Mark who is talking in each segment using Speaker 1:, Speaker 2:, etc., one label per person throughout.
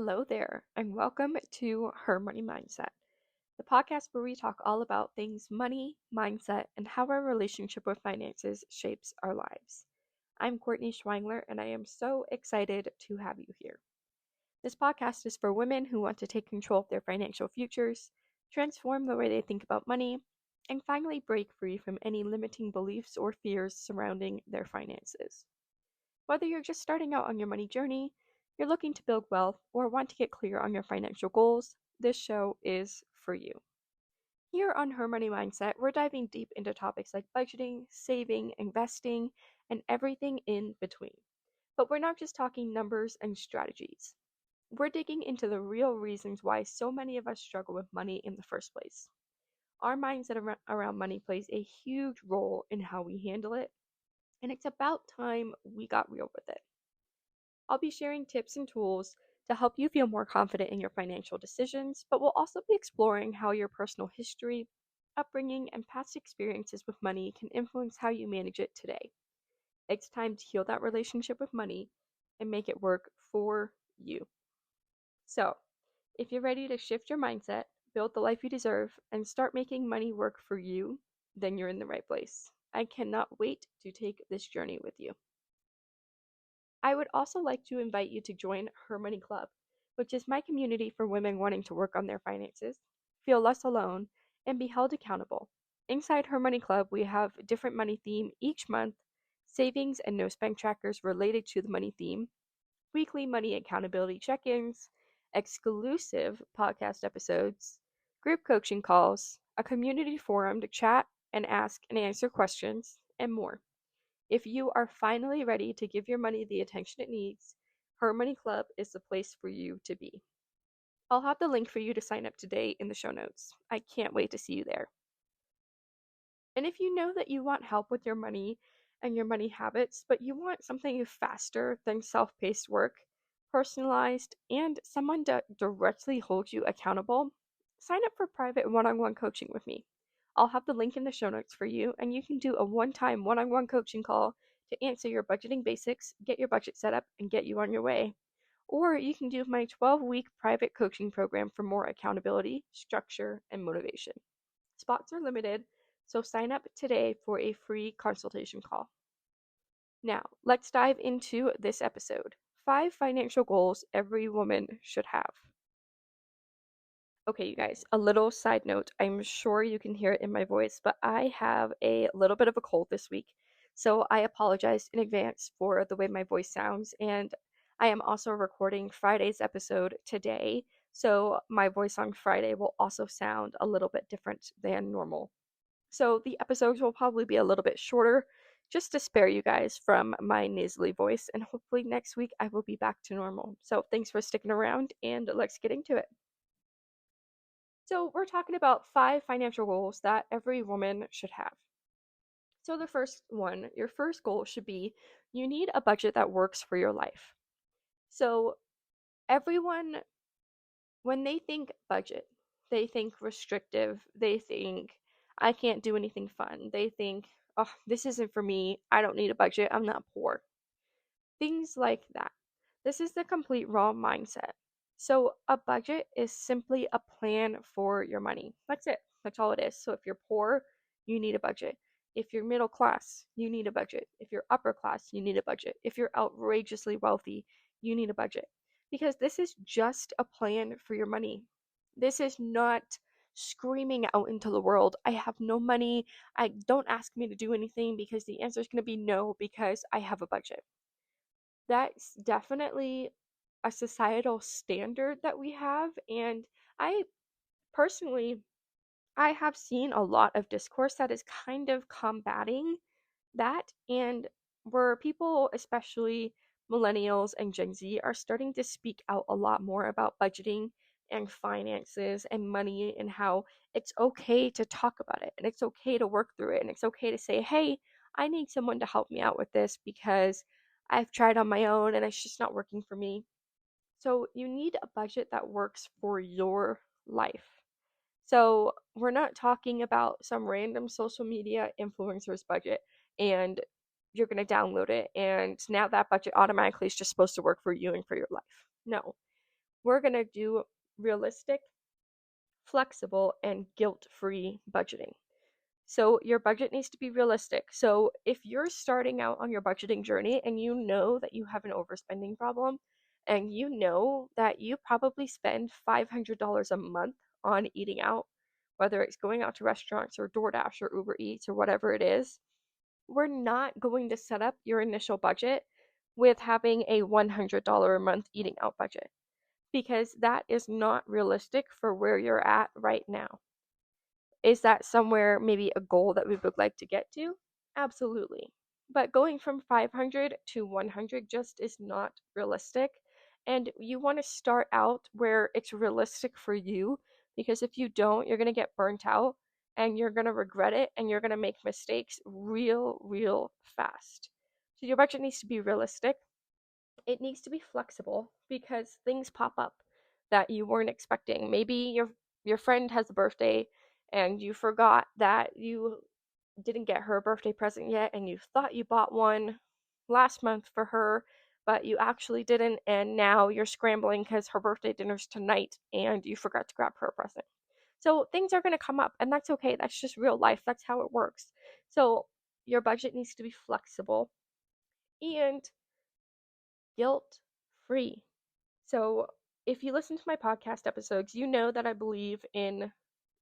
Speaker 1: Hello there, and welcome to Her Money Mindset, the podcast where we talk all about things money, mindset, and how our relationship with finances shapes our lives. I'm Courtney Schweingler, and I am so excited to have you here. This podcast is for women who want to take control of their financial futures, transform the way they think about money, and finally break free from any limiting beliefs or fears surrounding their finances. Whether you're just starting out on your money journey, you're looking to build wealth, or want to get clear on your financial goals, this show is for you. Here on Her Money Mindset, we're diving deep into topics like budgeting, saving, investing, and everything in between. But we're not just talking numbers and strategies. We're digging into the real reasons why so many of us struggle with money in the first place. Our mindset around money plays a huge role in how we handle it, and it's about time we got real with it. I'll be sharing tips and tools to help you feel more confident in your financial decisions, but we'll also be exploring how your personal history, upbringing, and past experiences with money can influence how you manage it today. It's time to heal that relationship with money and make it work for you. So, if you're ready to shift your mindset, build the life you deserve, and start making money work for you, then you're in the right place. I cannot wait to take this journey with you. I would also like to invite you to join Her Money Club, which is my community for women wanting to work on their finances, feel less alone, and be held accountable. Inside Her Money Club, we have a different money theme each month, savings and no spend trackers related to the money theme, weekly money accountability check ins, exclusive podcast episodes, group coaching calls, a community forum to chat and ask and answer questions, and more. If you are finally ready to give your money the attention it needs, Her Money Club is the place for you to be. I'll have the link for you to sign up today in the show notes. I can't wait to see you there. And if you know that you want help with your money and your money habits, but you want something faster than self paced work, personalized, and someone to directly hold you accountable, sign up for private one on one coaching with me. I'll have the link in the show notes for you, and you can do a one-time one-on-one coaching call to answer your budgeting basics, get your budget set up, and get you on your way. Or you can do my 12-week private coaching program for more accountability, structure, and motivation. Spots are limited, so sign up today for a free consultation call. Now, let's dive into this episode. 5 financial goals every woman should have. Okay, you guys, a little side note. I'm sure you can hear it in my voice, but I have a little bit of a cold this week. So I apologize in advance for the way my voice sounds. And I am also recording Friday's episode today. So my voice on Friday will also sound a little bit different than normal. So the episodes will probably be a little bit shorter just to spare you guys from my nasally voice. And hopefully next week I will be back to normal. So thanks for sticking around and let's get into it. So, we're talking about 5 financial goals that every woman should have. So, the first one, your first goal should be you need a budget that works for your life. So, everyone, when they think budget, they think restrictive, they think I can't do anything fun, they think, oh, this isn't for me, I don't need a budget, I'm not poor. Things like that. This is the complete wrong mindset. So, a budget is simply a plan for your money. That's it. That's all it is. So, if you're poor, you need a budget. If you're middle class, you need a budget. If you're upper class, you need a budget. If you're outrageously wealthy, you need a budget. Because this is just a plan for your money. This is not screaming out into the world, I have no money. I don't ask me to do anything because the answer is going to be no because I have a budget. That's definitely a societal standard that we have, and I personally I have seen a lot of discourse that is kind of combating that, and where people, especially millennials and Gen Z, are starting to speak out a lot more about budgeting and finances and money, and how it's okay to talk about it and it's okay to work through it and it's okay to say, hey, I need someone to help me out with this because I've tried on my own and it's just not working for me. So you need a budget that works for your life. So we're not talking about some random social media influencer's budget and you're going to download it and now that budget automatically is just supposed to work for you and for your life. No. we're going to do realistic, flexible, and guilt-free budgeting. So your budget needs to be realistic. So if you're starting out on your budgeting journey and you know that you have an overspending problem and you know that you probably spend $500 a month on eating out, whether it's going out to restaurants or DoorDash or Uber Eats or whatever it is, we're not going to set up your initial budget with having a $100 a month eating out budget because that is not realistic for where you're at right now. Is that somewhere maybe a goal that we would like to get to? Absolutely. But going from 500 to 100 just is not realistic. And you want to start out where it's realistic for you because if you don't, you're going to get burnt out and you're going to regret it and you're going to make mistakes real fast. So your budget needs to be realistic. It needs to be flexible because things pop up that you weren't expecting. Maybe your friend has a birthday and you forgot that you didn't get her a birthday present yet and you thought you bought one last month for her, but you actually didn't, and now you're scrambling because her birthday dinner's tonight and you forgot to grab her a present. So things are going to come up and that's okay. That's just real life. That's how it works. So your budget needs to be flexible and guilt free. So, if you listen to my podcast episodes, you know that I believe in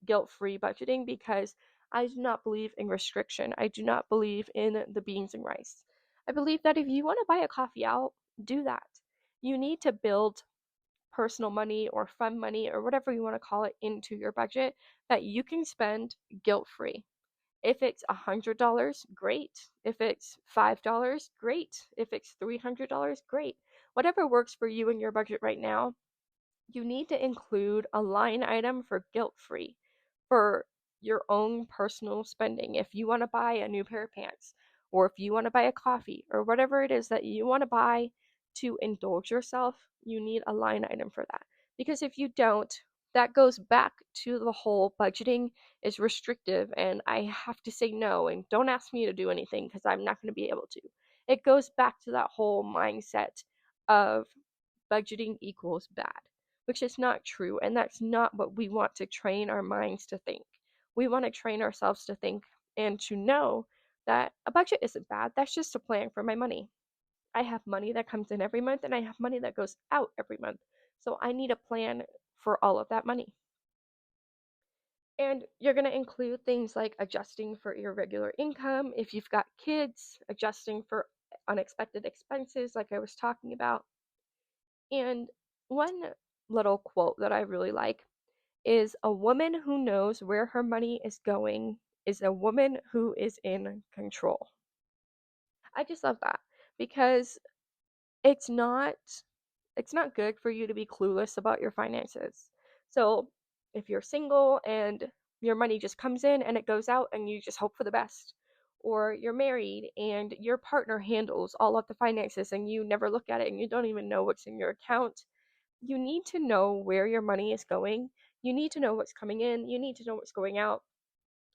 Speaker 1: guilt free budgeting because I do not believe in restriction. I do not believe in the beans and rice. I believe that if you want to buy a coffee out, do that. You need to build personal money or fun money or whatever you want to call it into your budget that you can spend guilt free. If it's $100, great. If it's $5, great. If it's $300, great. Whatever works for you and your budget right now, you need to include a line item for guilt free for your own personal spending. If you want to buy a new pair of pants, or if you want to buy a coffee, or whatever it is that you want to buy to indulge yourself, you need a line item for that. Because if you don't, that goes back to the whole budgeting is restrictive and I have to say no and don't ask me to do anything because I'm not going to be able to. It goes back to that whole mindset of budgeting equals bad, which is not true. And that's not what we want to train our minds to think. We want to train ourselves to think and to know that a budget isn't bad. That's just a plan for my money. I have money that comes in every month and I have money that goes out every month. So I need a plan for all of that money. And you're going to include things like adjusting for irregular income. If you've got kids, adjusting for unexpected expenses, like I was talking about. And one little quote that I really like is a woman who knows where her money is going is a woman who is in control. I just love that because it's not it's not good for you to be clueless about your finances. So, if you're single and your money just comes in and it goes out and you just hope for the best, or you're married and your partner handles all of the finances and you never look at it and you don't even know what's in your account, you need to know where your money is going. You need to know what's coming in. You need to know what's going out.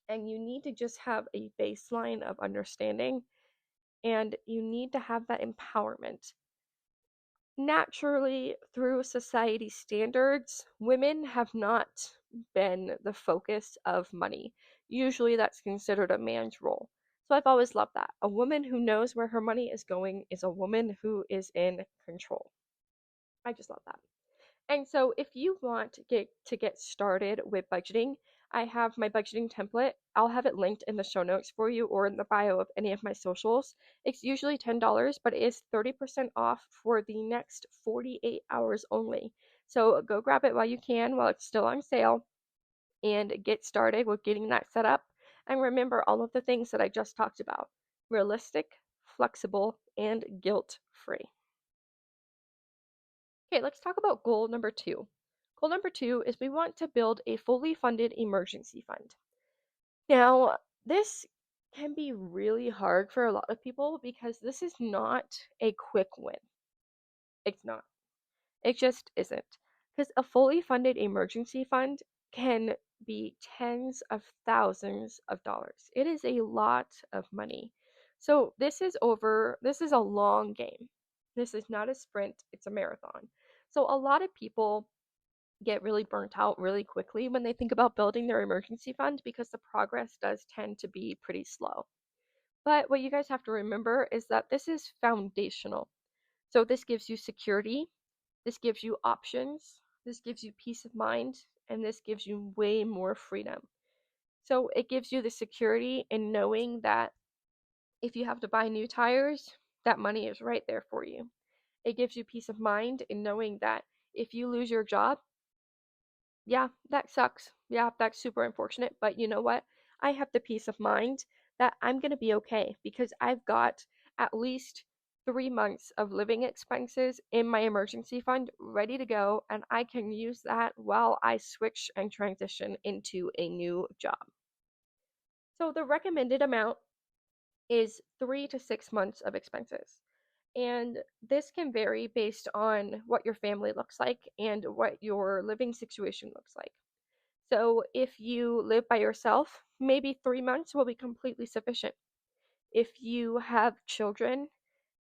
Speaker 1: And you need to just have a baseline of understanding. And you need to have that empowerment. Naturally, through society standards, women have not been the focus of money. Usually, that's considered a man's role. So I've always loved that. A woman who knows where her money is going is a woman who is in control. I just love that. And so if you want to get started with budgeting, I have my budgeting template. I'll have it linked in the show notes for you or in the bio of any of my socials. It's usually $10, but it is 30% off for the next 48 hours only. So go grab it while you can, while it's still on sale, and get started with getting that set up. And remember all of the things that I just talked about: realistic, flexible, and guilt-free. Okay, let's talk about goal number 2. Goal number 2 is we want to build a fully funded emergency fund. Now, this can be really hard for a lot of people because this is not a quick win. It's not. It just isn't. Because a fully funded emergency fund can be tens of thousands of dollars. It is a lot of money. So this is a long game. This is not a sprint, it's a marathon. So a lot of people get really burnt out really quickly when they think about building their emergency fund because the progress does tend to be pretty slow. But what you guys have to remember is that this is foundational. So this gives you security, this gives you options, this gives you peace of mind, and this gives you way more freedom. So it gives you the security in knowing that if you have to buy new tires, that money is right there for you. It gives you peace of mind in knowing that if you lose your job, yeah, that sucks. Yeah, that's super unfortunate. But you know what? I have the peace of mind that I'm going to be okay because I've got at least 3 months of living expenses in my emergency fund ready to go, and I can use that while I switch and transition into a new job. So the recommended amount is 3 to 6 months of expenses. And this can vary based on what your family looks like and what your living situation looks like. So if you live by yourself, maybe 3 months will be completely sufficient. If you have children,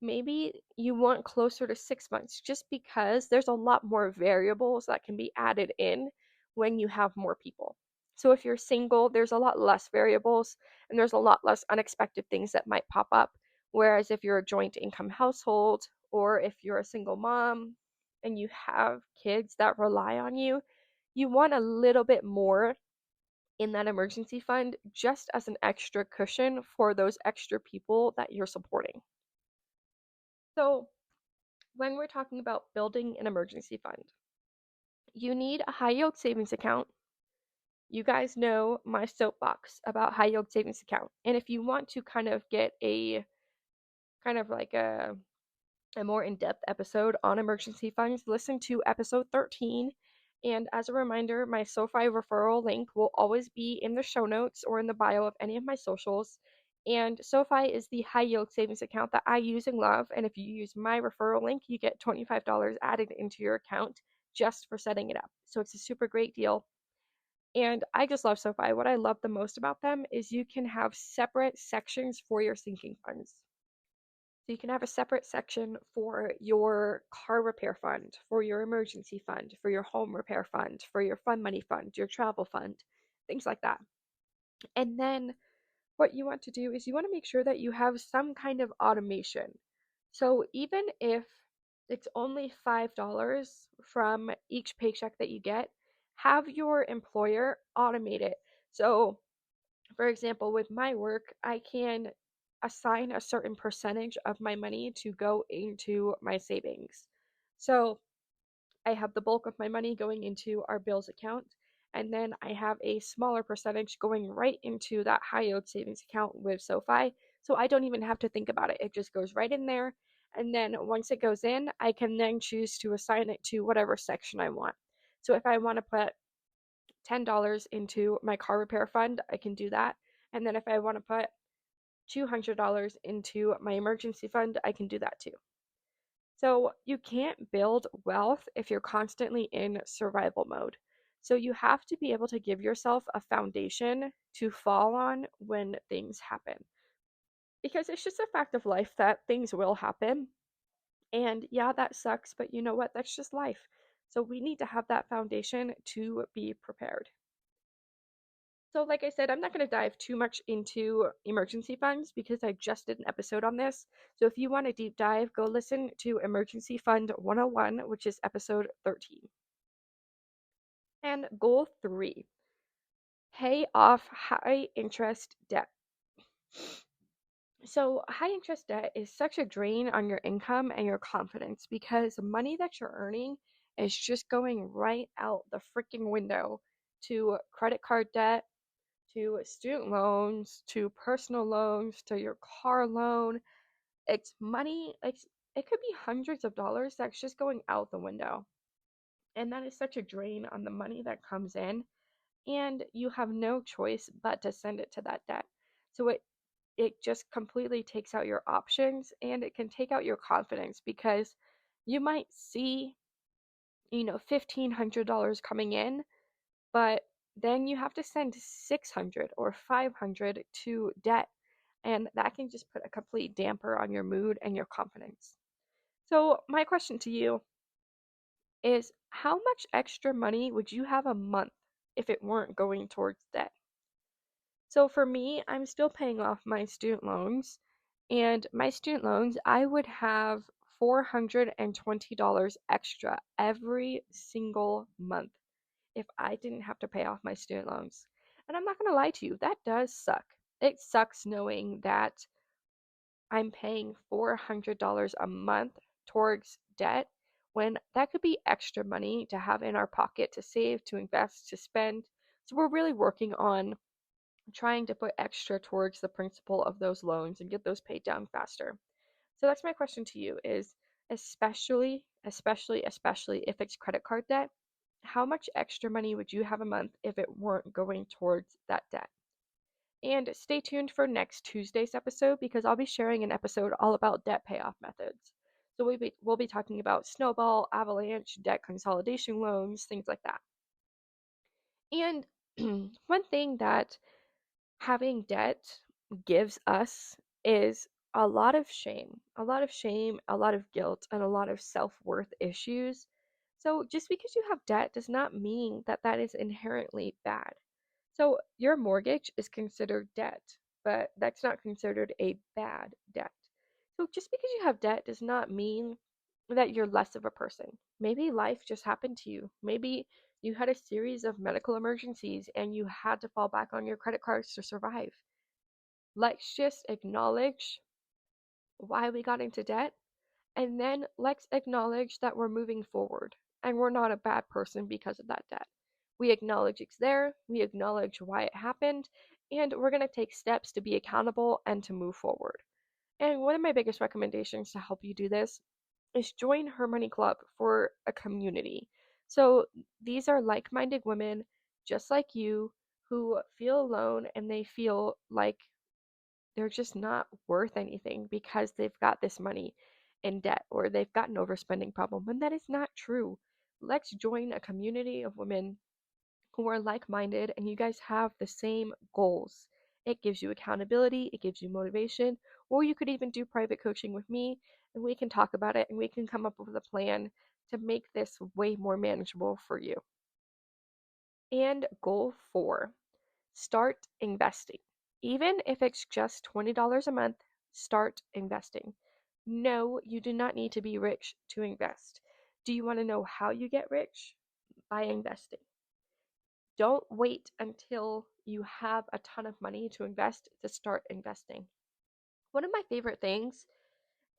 Speaker 1: maybe you want closer to 6 months just because there's a lot more variables that can be added in when you have more people. So if you're single, there's a lot less variables and there's a lot less unexpected things that might pop up. Whereas if you're a joint income household or if you're a single mom and you have kids that rely on you, you want a little bit more in that emergency fund just as an extra cushion for those extra people that you're supporting. So, when we're talking about building an emergency fund, you need a high yield savings account. You guys know my soapbox about high yield savings account. And if you want to kind of get a kind of like a more in-depth episode on emergency funds, listen to episode 13. And as a reminder, my SoFi referral link will always be in the show notes or in the bio of any of my socials. And SoFi is the high yield savings account that I use and love. And if you use my referral link, you get $25 added into your account just for setting it up. So it's a super great deal. And I just love SoFi. What I love the most about them is you can have separate sections for your sinking funds. So you can have a separate section for your car repair fund, for your emergency fund, for your home repair fund, for your fun money fund, your travel fund, things like that. And then what you want to do is you want to make sure that you have some kind of automation. So even if it's only $5 from each paycheck that you get, have your employer automate it. So for example, with my work, I can assign a certain percentage of my money to go into my savings. So I have the bulk of my money going into our bills account, and then I have a smaller percentage going right into that high yield savings account with SoFi. So I don't even have to think about it. It just goes right in there. And then once it goes in, I can then choose to assign it to whatever section I want. So if I want to put $10 into my car repair fund, I can do that. And then if I want to put $200 into my emergency fund, I can do that too. So you can't build wealth if you're constantly in survival mode. So you have to be able to give yourself a foundation to fall on when things happen. Because it's just a fact of life that things will happen. And yeah, that sucks, but you know what? That's just life. So we need to have that foundation to be prepared. So, like I said, I'm not going to dive too much into emergency funds because I just did an episode on this. So, if you want a deep dive, go listen to Emergency Fund 101, which is episode 13. And goal 3, pay off high interest debt. So, high interest debt is such a drain on your income and your confidence because the money that you're earning is just going right out the freaking window to credit card debt, to student loans, to personal loans, to your car loan. It's money, it could be hundreds of dollars that's just going out the window. And that is such a drain on the money that comes in, and you have no choice but to send it to that debt. So it just completely takes out your options and it can take out your confidence because you might see, $1,500 coming in, but then you have to send 600 or 500 to debt, and that can just put a complete damper on your mood and your confidence. So my question to you is how much extra money would you have a month if it weren't going towards debt? So for me, I'm still paying off my student loans, and my student loans, I would have $420 extra every single month if I didn't have to pay off my student loans. And I'm not going to lie to you, that does suck. It sucks knowing that I'm paying $400 a month towards debt when that could be extra money to have in our pocket to save, to invest, to spend. So we're really working on trying to put extra towards the principal of those loans and get those paid down faster. So that's my question to you is especially if it's credit card debt, how much extra money would you have a month if it weren't going towards that debt? And stay tuned for next Tuesday's episode because I'll be sharing an episode all about debt payoff methods. So we'll be talking about snowball, avalanche, debt consolidation loans, things like that. And one thing that having debt gives us is a lot of shame, a lot of guilt, and a lot of self-worth issues. So just because you have debt does not mean that that is inherently bad. So your mortgage is considered debt, but that's not considered a bad debt. So just because you have debt does not mean that you're less of a person. Maybe life just happened to you. Maybe you had a series of medical emergencies and you had to fall back on your credit cards to survive. Let's just acknowledge why we got into debt, and then let's acknowledge that we're moving forward and we're not a bad person because of that debt. We acknowledge it's there, we acknowledge why it happened, and we're going to take steps to be accountable and to move forward. And one of my biggest recommendations to help you do this is join Her Money Club for a community. So these are like minded women just like you who feel alone and they feel like they're just not worth anything because they've got this money in debt or they've got an overspending problem. And that is not true. Let's join a community of women who are like minded and you guys have the same goals. It gives you accountability, it gives you motivation, or you could even do private coaching with me and we can talk about it and we can come up with a plan to make this way more manageable for you. And goal 4, start investing. Even if it's just $20 a month, start investing. No, you do not need to be rich to invest. Do you want to know how you get rich? By investing. Don't wait until you have a ton of money to invest to start investing. One of my favorite things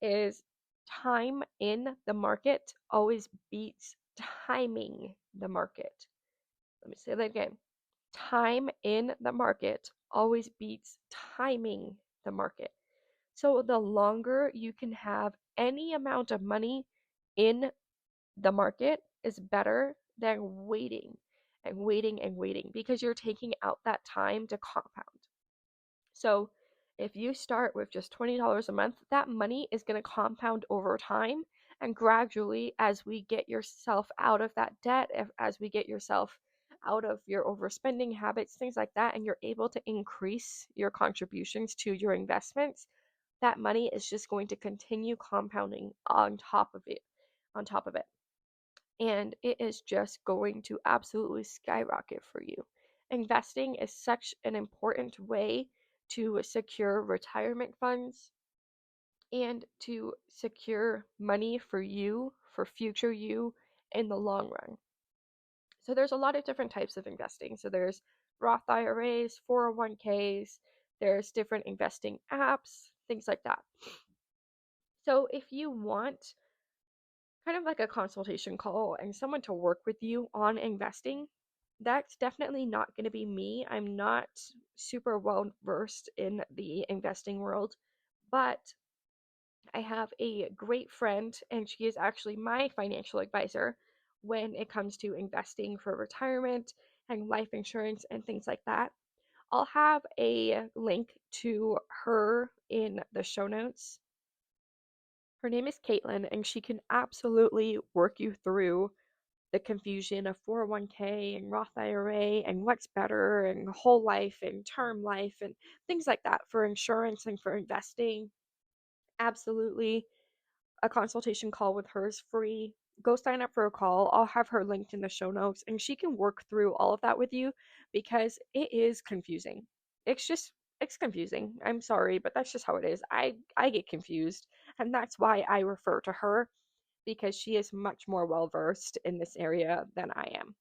Speaker 1: is time in the market always beats timing the market. Let me say that again. Time in the market always beats timing the market. So the longer you can have any amount of money in the market is better than waiting and waiting and waiting because you're taking out that time to compound. So if you start with just $20 a month, that money is going to compound over time. And gradually, as we get yourself out of that debt, as we get yourself out of your overspending habits, things like that, and you're able to increase your contributions to your investments, that money is just going to continue compounding on top of it, on top of it. And it is just going to absolutely skyrocket for you. Investing is such an important way to secure retirement funds and to secure money for you, for future you in the long run. So there's a lot of different types of investing. So there's Roth IRAs, 401ks, there's different investing apps, things like that. So if you want kind of like a consultation call and someone to work with you on investing, that's definitely not going to be me. I'm not super well versed in the investing world, but I have a great friend, and she is actually my financial advisor when it comes to investing for retirement and life insurance and things like that. I'll have a link to her in the show notes. Her name is Caitlin, and she can absolutely work you through the confusion of 401k and Roth IRA and what's better and whole life and term life and things like that for insurance and for investing. Absolutely. A consultation call with her is free. go sign up for a call. I'll have her linked in the show notes and she can work through all of that with you because it is confusing. It's just it's confusing. I'm sorry, but that's just how it is. I get confused, and that's why I refer to her because she is much more well versed in this area than I am.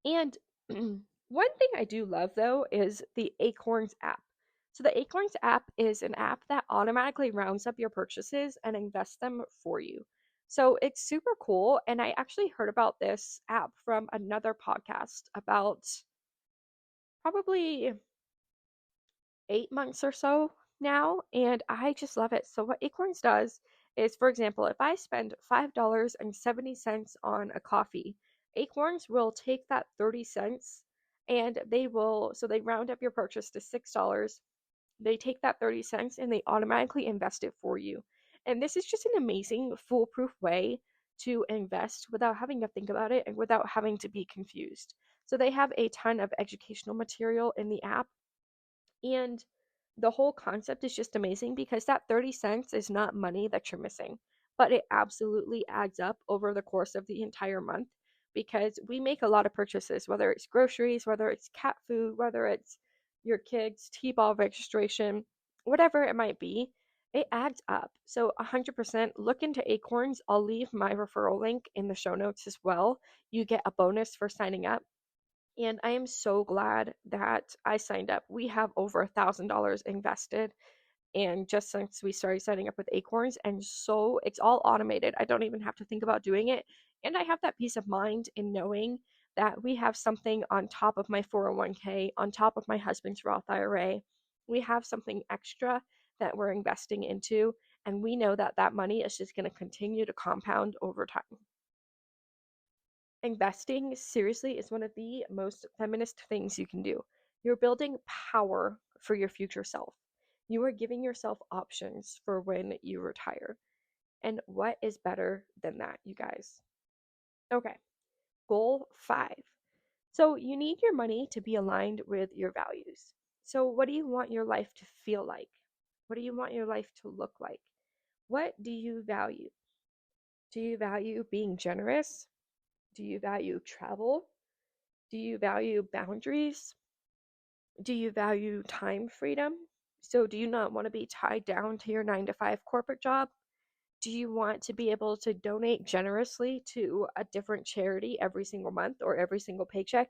Speaker 1: And one thing I do love though is the Acorns app. So the Acorns app is an app that automatically rounds up your purchases and invests them for you. So it's super cool. And I actually heard about this app from another podcast about probably 8 months or so now, and I just love it. So, what Acorns does is, for example, if I spend $5.70 on a coffee, Acorns will take that 30 cents and they round up your purchase to $6. They take that 30 cents and they automatically invest it for you. And this is just an amazing, foolproof way to invest without having to think about it and without having to be confused. So, they have a ton of educational material in the app and the whole concept is just amazing because that 30 cents is not money that you're missing, but it absolutely adds up over the course of the entire month because we make a lot of purchases, whether it's groceries, whether it's cat food, whether it's your kids' T-ball registration, whatever it might be, it adds up. So 100% look into Acorns. I'll leave my referral link in the show notes as well. You get a bonus for signing up. And I am so glad that I signed up. We have over $1,000 invested, and just since we started setting up with Acorns, and so it's all automated. I don't even have to think about doing it. And I have that peace of mind in knowing that we have something on top of my 401k, on top of my husband's Roth IRA. We have something extra that we're investing into, and we know that that money is just going to continue to compound over time. Investing, seriously, is one of the most feminist things you can do. You're building power for your future self. You are giving yourself options for when you retire. And what is better than that, you guys? Okay, goal 5. So, you need your money to be aligned with your values. So, what do you want your life to feel like? What do you want your life to look like? What do you value? Do you value being generous? Do you value travel? Do you value boundaries? Do you value time freedom? So, do you not want to be tied down to your 9 to 5 corporate job? Do you want to be able to donate generously to a different charity every single month or every single paycheck?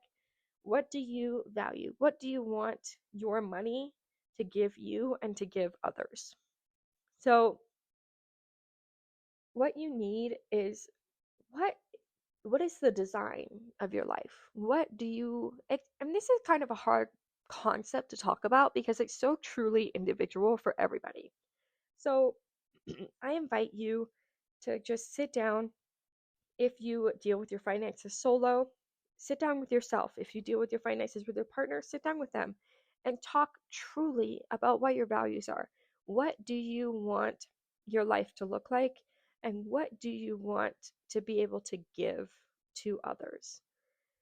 Speaker 1: What do you value? What do you want your money to give you and to give others? So, what you need is what what is the design of your life? What do you and this is kind of a hard concept to talk about because it's so truly individual for everybody. So I invite you to just sit down. If you deal with your finances solo, sit down with yourself. If you deal with your finances with your partner, sit down with them and talk truly about what your values are. What do you want your life to look like? And what do you want to be able to give to others?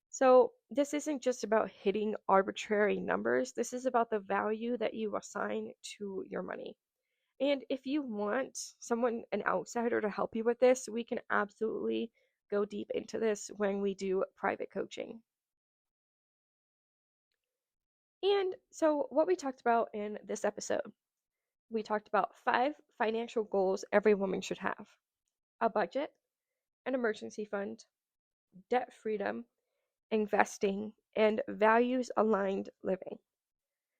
Speaker 1: So, this isn't just about hitting arbitrary numbers. This is about the value that you assign to your money. And if you want someone, an outsider, to help you with this, we can absolutely go deep into this when we do private coaching. And so, what we talked about in this episode, we talked about 5 financial goals every woman should have: a budget, an emergency fund, debt freedom, investing, and values aligned living.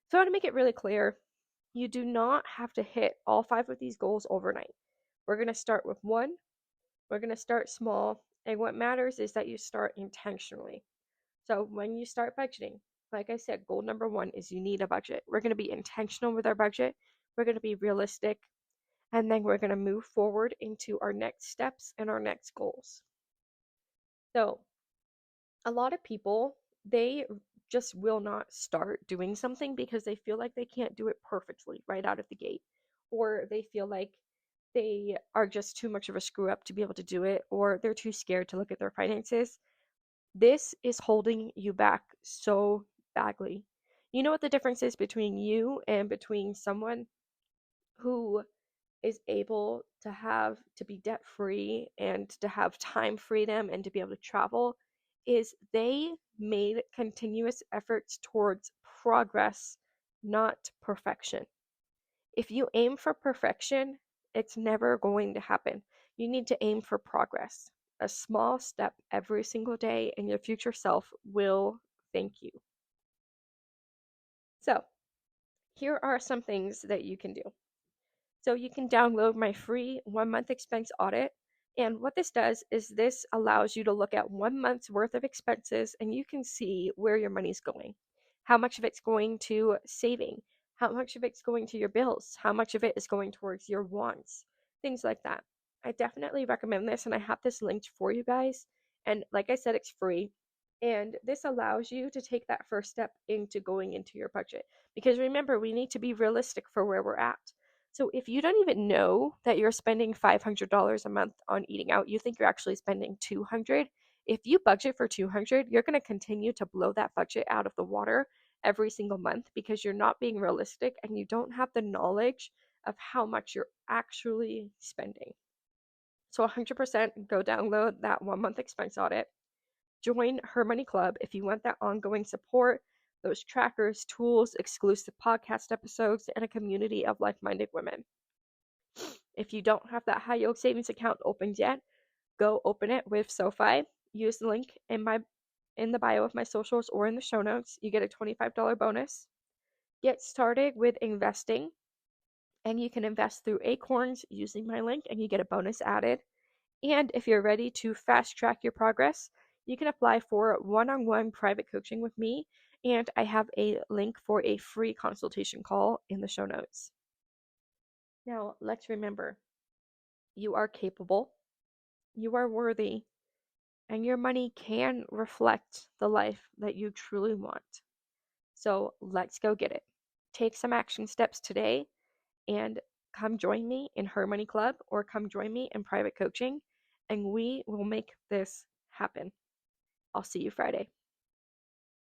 Speaker 1: So, I want to make it really clear, you do not have to hit all 5 of these goals overnight. We're going to start with one. We're going to start small, and what matters is that you start intentionally. So when you start budgeting, like I said, goal number 1 is you need a budget. We're going to be intentional with our budget. We're going to be realistic, and then we're going to move forward into our next steps and our next goals. So a lot of people, they just will not start doing something because they feel like they can't do it perfectly right out of the gate, or they feel like they are just too much of a screw up to be able to do it, or they're too scared to look at their finances. This is holding you back so badly. You know what the difference is between you and between someone who is able to be debt free and to have time freedom and to be able to travel is they made continuous efforts towards progress, not perfection. If you aim for perfection, it's never going to happen. You need to aim for progress. A small step every single day, and your future self will thank you. So, here are some things that you can do. So you can download my free 1 month expense audit. And what this does is this allows you to look at 1 month's worth of expenses and you can see where your money's going. How much of it's going to saving, how much of it's going to your bills, how much of it is going towards your wants, things like that. I definitely recommend this and I have this linked for you guys. And like I said, it's free. And this allows you to take that first step into going into your budget. Because remember, we need to be realistic for where we're at. So if you don't even know that you're spending $500 a month on eating out, you think you're actually spending 200. If you budget for 200, you're going to continue to blow that budget out of the water every single month because you're not being realistic and you don't have the knowledge of how much you're actually spending. So 100% go download that 1 month expense audit. Join Her Money Club if you want that ongoing support, those trackers, tools, exclusive podcast episodes, and a community of like-minded women. If you don't have that high yield savings account opened yet, go open it with SoFi. Use the link in the bio of my socials or in the show notes. You get a $25 bonus. Get started with investing, and you can invest through Acorns using my link, and you get a bonus added. And if you're ready to fast track your progress, you can apply for one-on-one private coaching with me, and I have a link for a free consultation call in the show notes. Now, let's remember, you are capable, you are worthy, and your money can reflect the life that you truly want. So let's go get it. Take some action steps today and come join me in Her Money Club or come join me in private coaching, and we will make this happen. I'll see you Friday.